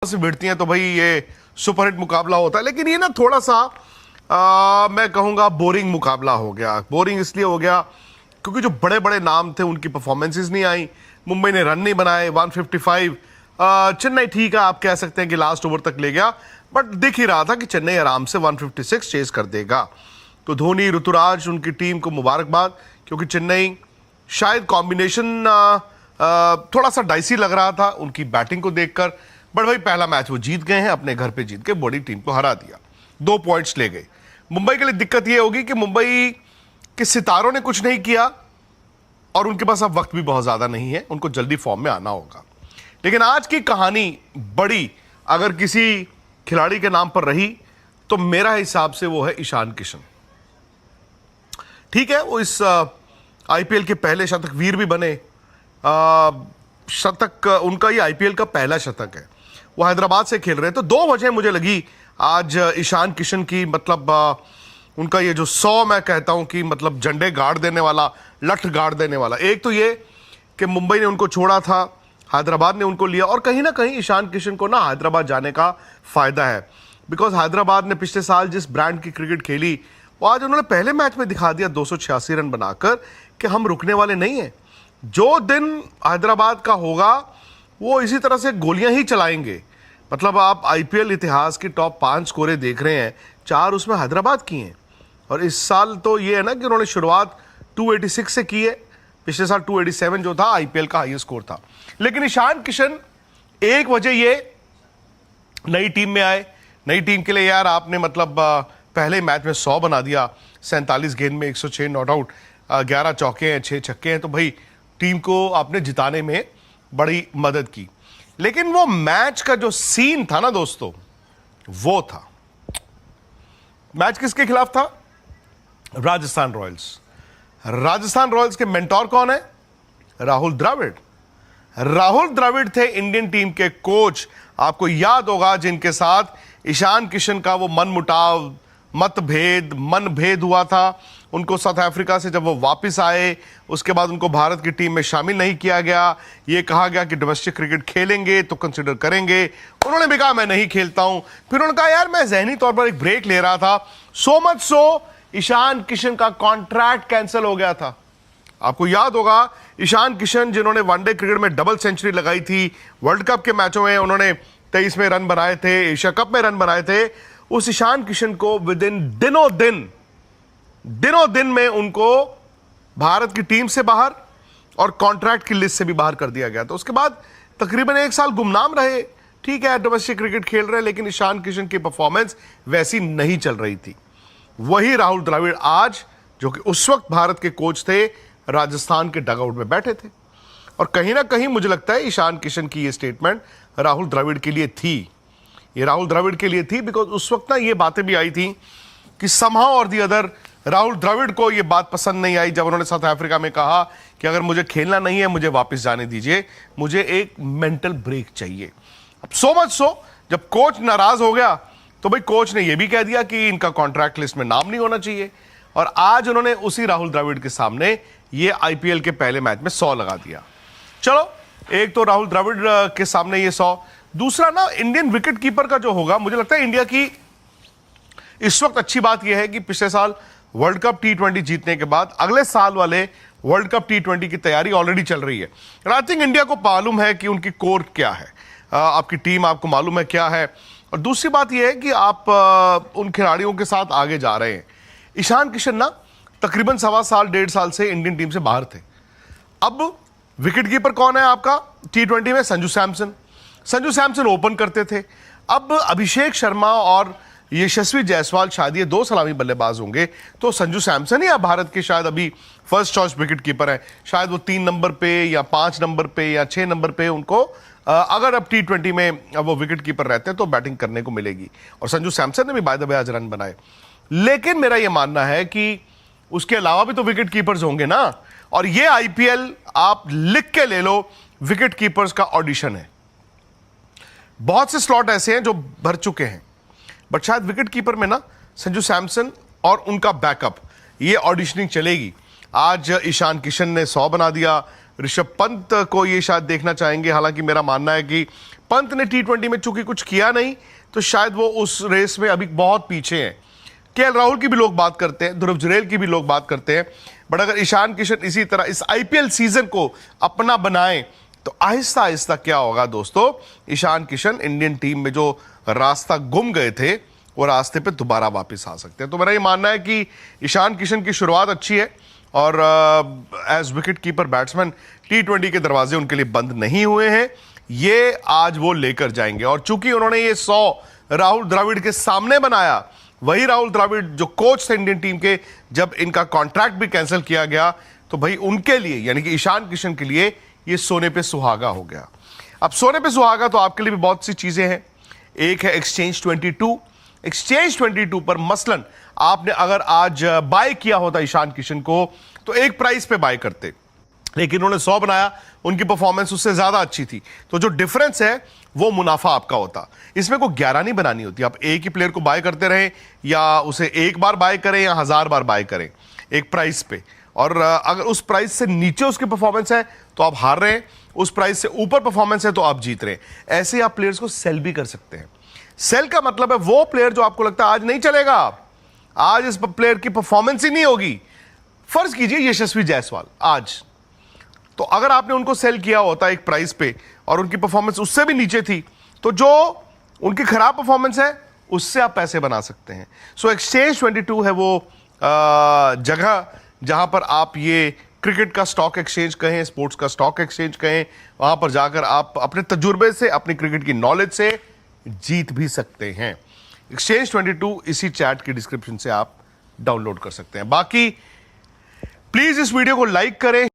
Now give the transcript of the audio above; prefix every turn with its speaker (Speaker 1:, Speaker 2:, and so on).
Speaker 1: से भिड़ती हैं तो भाई ये सुपरहिट मुकाबला होता है। लेकिन ये ना थोड़ा सा मैं कहूँगा बोरिंग मुकाबला हो गया। बोरिंग इसलिए हो गया क्योंकि जो बड़े बड़े नाम थे उनकी परफॉर्मेंसेस नहीं आई। मुंबई ने रन नहीं बनाए 155। चेन्नई ठीक है, आप कह सकते हैं कि लास्ट ओवर तक ले गया, बट दिख ही रहा था कि चेन्नई आराम से 156 चेस कर देगा। तो धोनी, ऋतुराज, उनकी टीम को मुबारकबाद, क्योंकि चेन्नई शायद कॉम्बिनेशन थोड़ा सा डाइसी लग रहा था उनकी बैटिंग को देखकर, बट भाई पहला मैच वो जीत गए हैं, अपने घर पे जीत के बड़ी टीम को हरा दिया, 2 पॉइंट्स ले गए। मुंबई के लिए दिक्कत ये होगी कि मुंबई के सितारों ने कुछ नहीं किया और उनके पास अब वक्त भी बहुत ज्यादा नहीं है, उनको जल्दी फॉर्म में आना होगा। लेकिन आज की कहानी बड़ी अगर किसी खिलाड़ी के नाम पर रही तो मेरा हिसाब से वो है ईशान किशन। ठीक है, वो इस आईपीएल के पहले शतक वीर भी बने। शतक उनका ये आईपीएल का पहला शतक है। वो हैदराबाद से खेल रहे हैं। तो 2 वजह मुझे लगी आज ईशान किशन की, मतलब उनका ये जो 100 मैं कहता हूं कि मतलब झंडे गाड़ देने वाला, लठ गाड़ देने वाला। एक तो ये कि मुंबई ने उनको छोड़ा था, हैदराबाद ने उनको लिया, और कहीं ना कहीं ईशान किशन को ना हैदराबाद जाने का फायदा है, बिकॉज हैदराबाद ने पिछले साल जिस ब्रांड की क्रिकेट खेली वो आज उन्होंने पहले मैच में दिखा दिया 286 रन बनाकर कि हम रुकने वाले नहीं हैं। जो दिन हैदराबाद का होगा वो इसी तरह से गोलियां ही चलाएंगे। मतलब आप आईपीएल इतिहास की टॉप 5 स्कोरें देख रहे हैं, 4 उसमें हैदराबाद की हैं। और इस साल तो ये है ना कि उन्होंने शुरुआत 286 से की है, पिछले साल 287 जो था आईपीएल का हाईएस्ट स्कोर था। लेकिन ईशान किशन, एक वजह ये नई टीम में आए, नई टीम के लिए यार आपने मतलब पहले मैच में 100 बना दिया, 47 गेंद में 106 नॉट आउट, 11 चौके हैं, 6 छक्के हैं, तो भाई टीम को आपने जिताने में बड़ी मदद की। लेकिन वो मैच का जो सीन था ना दोस्तों, वो था, मैच किसके खिलाफ था? राजस्थान रॉयल्स। राजस्थान रॉयल्स के मेंटोर कौन है? राहुल द्रविड़। राहुल द्रविड़ थे इंडियन टीम के कोच। आपको याद होगा जिनके साथ ईशान किशन का वो मनमुटाव, मतभेद, मनभेद हुआ था। उनको साउथ अफ्रीका से जब वो वापस आए उसके बाद उनको भारत की टीम में शामिल नहीं किया गया। ये कहा गया कि डोमेस्टिक क्रिकेट खेलेंगे तो कंसिडर करेंगे। उन्होंने भी कहा मैं नहीं खेलता हूं। फिर उन्होंने कहा यार मैं ज़हनी तौर पर एक ब्रेक ले रहा था। So much so Ishan Kishan का कॉन्ट्रैक्ट कैंसिल हो गया था। आपको याद होगा ईशान किशन जिन्होंने वनडे क्रिकेट में डबल सेंचुरी लगाई थी, वर्ल्ड कप के मैचों में उन्होंने 23 में रन बनाए थे, एशिया कप में रन बनाए थे, उस ईशान किशन को विद इन दिनों दिन में उनको भारत की टीम से बाहर और कॉन्ट्रैक्ट की लिस्ट से भी बाहर कर दिया गया था। उसके बाद तकरीबन 1 साल गुमनाम रहे। ठीक है, डोमेस्टिक क्रिकेट खेल रहे, लेकिन ईशान किशन की परफॉर्मेंस वैसी नहीं चल रही थी। वही राहुल द्रविड़ आज, जो कि उस वक्त भारत के कोच थे, राजस्थान के डगआउट में बैठे थे। और कहीं ना कहीं मुझे लगता है ईशान किशन की ये स्टेटमेंट राहुल द्रविड़ के लिए थी। ये राहुल द्रविड़ के लिए थी बिकॉज उस वक्त ना ये बातें भी आई थी कि समहाउ और दी अदर राहुल द्रविड़ को ये बात पसंद नहीं आई जब उन्होंने साउथ अफ्रीका में कहा कि अगर मुझे खेलना नहीं है, मुझे वापस जाने दीजिए, मुझे एक मेंटल ब्रेक चाहिए। अब सो मच सो जब कोच नाराज हो गया तो भाई कोच ने यह भी कह दिया कि इनका कॉन्ट्रैक्ट लिस्ट में नाम नहीं होना चाहिए। और आज उन्होंने उसी राहुल द्रविड़ के सामने ये आईपीएल के पहले मैच में 100 लगा दिया। चलो, एक तो राहुल द्रविड़ के सामने ये 100। दूसरा ना इंडियन विकेट कीपर का जो होगा, मुझे लगता है इंडिया की इस वक्त अच्छी बात यह है कि पिछले साल वर्ल्ड कप T20 जीतने के बाद अगले साल वाले वर्ल्ड कप T20 की तैयारी ऑलरेडी चल रही है। आई थिंक इंडिया को मालूम है कि उनकी कोर क्या है, आपकी टीम आपको मालूम है क्या है। और दूसरी बात यह है कि आप उन खिलाड़ियों के साथ आगे जा रहे हैं। ईशान किशन ना तकरीबन 1.25 साल 1.5 साल से इंडियन टीम से बाहर थे। अब विकेट कीपर कौन है आपका T20 में? संजू सैमसन। संजू सैमसन ओपन करते थे। अब अभिषेक शर्मा और यशस्वी जायसवाल शायद ये 2 सलामी बल्लेबाज होंगे, तो संजू सैमसन ही अब भारत के शायद अभी फर्स्ट चॉइस विकेट कीपर है। शायद वो 3 नंबर पे या 5 नंबर पे या 6 नंबर पे उनको अगर अब T20 में वो विकेट कीपर रहते हैं तो बैटिंग करने को मिलेगी। और संजू सैमसन ने भी बाय द वे आज रन बनाए। लेकिन मेरा ये मानना है कि उसके अलावा भी तो विकेट कीपर्स होंगे ना। और ये आईपीएल आप लिख के ले लो, विकेट कीपर्स का ऑडिशन है। बहुत से स्लॉट ऐसे हैं जो भर चुके हैं, बट शायद विकेट कीपर में ना संजू सैमसन और उनका बैकअप, ये ऑडिशनिंग चलेगी। आज ईशान किशन ने 100 बना दिया, ऋषभ पंत को ये शायद देखना चाहेंगे। हालांकि मेरा मानना है कि पंत ने T20 में चूंकि कुछ किया नहीं, तो शायद वो उस रेस में अभी बहुत पीछे हैं। केएल राहुल की भी लोग बात करते हैं, ध्रुव जुरैल की भी लोग बात करते हैं, बट अगर ईशान किशन इसी तरह इस IPL सीजन को अपना बनाएं तो आहिस्ता आहिस्ता क्या होगा दोस्तों, ईशान किशन इंडियन टीम में जो रास्ता गुम गए थे वो रास्ते पे दोबारा वापस आ सकते हैं। तो मेरा ये मानना है कि ईशान किशन की शुरुआत अच्छी है और as wicket keeper batsman T20 के दरवाजे उनके लिए बंद नहीं हुए हैं, ये आज वो लेकर जाएंगे। और चूंकि उन्होंने ये 100 राहुल द्रविड़ के सामने बनाया, वही राहुल द्रविड़ जो कोच थे इंडियन टीम के, जब इनका कॉन्ट्रैक्ट भी कैंसिल किया गया तो भाई उनके लिए यानी कि ईशान किशन के लिए ये सोने पे सुहागा हो गया। अब सोने पे सुहागा तो आपके लिए भी बहुत सी चीजें हैं। एक है एक्सचेंज 22। एक्सचेंज 22 पर मसलन आपने अगर आज बाय किया होता ईशान किशन को तो एक प्राइस पे बाय करते, लेकिन उन्होंने 100 बनाया, उनकी परफॉर्मेंस उससे ज्यादा अच्छी थी, तो जो डिफरेंस है वो मुनाफा आपका होता। इसमें कोई 11 नहीं बनानी होती, आप एक ही प्लेयर को बाय करते रहें या उसे एक बार बाय करें या 1000 बार बाय करें एक प्राइस पे, और अगर उस प्राइस से नीचे उसकी परफॉर्मेंस है तो आप हार रहे हैं, उस प्राइस से ऊपर परफॉर्मेंस है तो आप जीत रहे हैं। ऐसे आप प्लेयर्स को सेल भी कर सकते हैं। सेल का मतलब है वो प्लेयर जो आपको लगता है आज नहीं चलेगा, आज इस प्लेयर की परफॉर्मेंस ही नहीं होगी। फर्ज कीजिए यशस्वी जायसवाल आज, तो अगर आपने उनको सेल किया होता एक प्राइस पे और उनकी परफॉर्मेंस उससे भी नीचे थी, तो जो उनकी खराब परफॉर्मेंस है उससे आप पैसे बना सकते हैं। सो एक्सचेंज 22 है वो जगह जहां पर आप ये क्रिकेट का स्टॉक एक्सचेंज कहें, स्पोर्ट्स का स्टॉक एक्सचेंज कहें, वहां पर जाकर आप अपने तजुर्बे से, अपनी क्रिकेट की नॉलेज से जीत भी सकते हैं। एक्सचेंज 22 इसी चैट की डिस्क्रिप्शन से आप डाउनलोड कर सकते हैं। बाकी प्लीज इस वीडियो को लाइक करें,